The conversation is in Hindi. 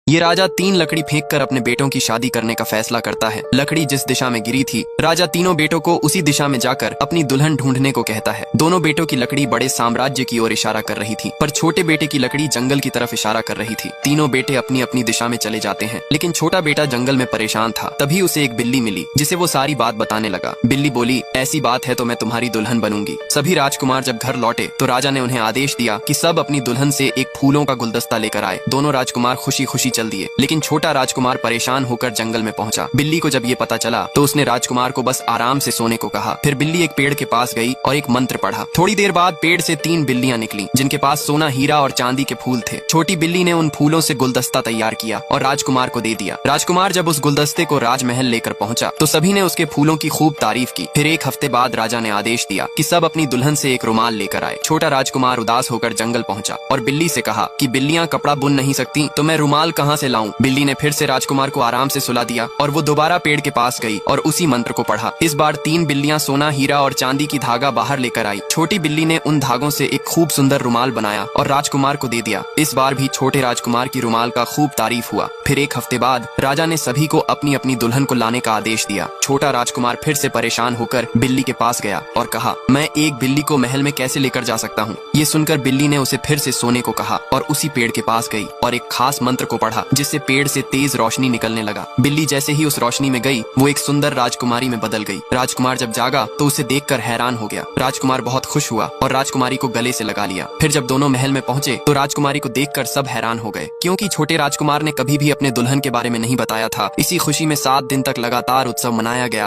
ये राजा 3 लकड़ी फेंककर अपने बेटों की शादी करने का फैसला करता है। लकड़ी जिस दिशा में गिरी थी, राजा तीनों बेटों को उसी दिशा में जाकर अपनी दुल्हन ढूंढने को कहता है। दोनों बेटों की लकड़ी बड़े साम्राज्य की ओर इशारा कर रही थी, पर छोटे बेटे की लकड़ी जंगल की तरफ इशारा कर रही थी। तीनों बेटे अपनी अपनी दिशा में चले जाते हैं, लेकिन छोटा बेटा जंगल में परेशान था। तभी उसे एक बिल्ली मिली, जिसे वो सारी बात बताने लगा। बिल्ली बोली, ऐसी बात है तो मैं तुम्हारी दुल्हन बनूंगी। सभी राजकुमार जब घर लौटे तो राजा ने उन्हें आदेश दिया कि सब अपनी दुल्हन से एक फूलों का गुलदस्ता लेकर आए। दोनों राजकुमार खुशी खुशी चल दिए, लेकिन छोटा राजकुमार परेशान होकर जंगल में पहुंचा। बिल्ली को जब ये पता चला तो उसने राजकुमार को बस आराम से सोने को कहा। फिर बिल्ली एक पेड़ के पास गई और एक मंत्र पढ़ा। थोड़ी देर बाद पेड़ से 3 बिल्लियां निकली, जिनके पास सोना, हीरा और चांदी के फूल थे। छोटी बिल्ली ने उन फूलों से गुलदस्ता तैयार किया और राजकुमार को दे दिया। राजकुमार जब उस गुलदस्ते को राजमहल लेकर पहुंचा तो सभी ने उसके फूलों की खूब तारीफ की। फिर एक हफ्ते बाद राजा ने आदेश दिया कि सब अपनी दुल्हन से एक रुमाल लेकर आए। छोटा राजकुमार उदास होकर जंगल पहुंचा और बिल्ली से कहा कि बिल्लियां कपड़ा बुन नहीं सकती, तो मैं रुमाल कहां से लाऊं। बिल्ली ने फिर से राजकुमार को आराम से सुला दिया और वो दोबारा पेड़ के पास गई और उसी मंत्र को पढ़ा। इस बार 3 बिल्लियां सोना, हीरा और चांदी की धागा बाहर लेकर आई। छोटी बिल्ली ने उन धागों से एक खूब सुंदर रुमाल बनाया और राजकुमार को दे दिया। इस बार भी छोटे राजकुमार की रुमाल का खूब तारीफ हुआ। फिर एक हफ्ते बाद राजा ने सभी को अपनी अपनी दुल्हन को लाने का आदेश दिया। छोटा राजकुमार फिर से परेशान होकर बिल्ली के पास गया और कहा, मैं एक बिल्ली को महल में कैसे लेकर जा सकता हूँ। ये सुनकर बिल्ली ने उसे फिर से सोने को कहा और उसी पेड़ के पास गई और एक खास मंत्र को पढ़ा, जिससे पेड़ से तेज रोशनी निकलने लगा। बिल्ली जैसे ही उस रोशनी में गई, वो एक सुंदर राजकुमारी में बदल गई। राजकुमार जब जागा तो उसे देखकर हैरान हो गया। राजकुमार बहुत खुश हुआ और राजकुमारी को गले से लगा लिया। फिर जब दोनों महल में पहुंचे तो राजकुमारी को देखकर सब हैरान हो गए, क्योंकि छोटे राजकुमार ने कभी भी अपने दुल्हन के बारे में नहीं बताया था। इसी खुशी में 7 दिन तक लगातार उत्सव मनाया गया।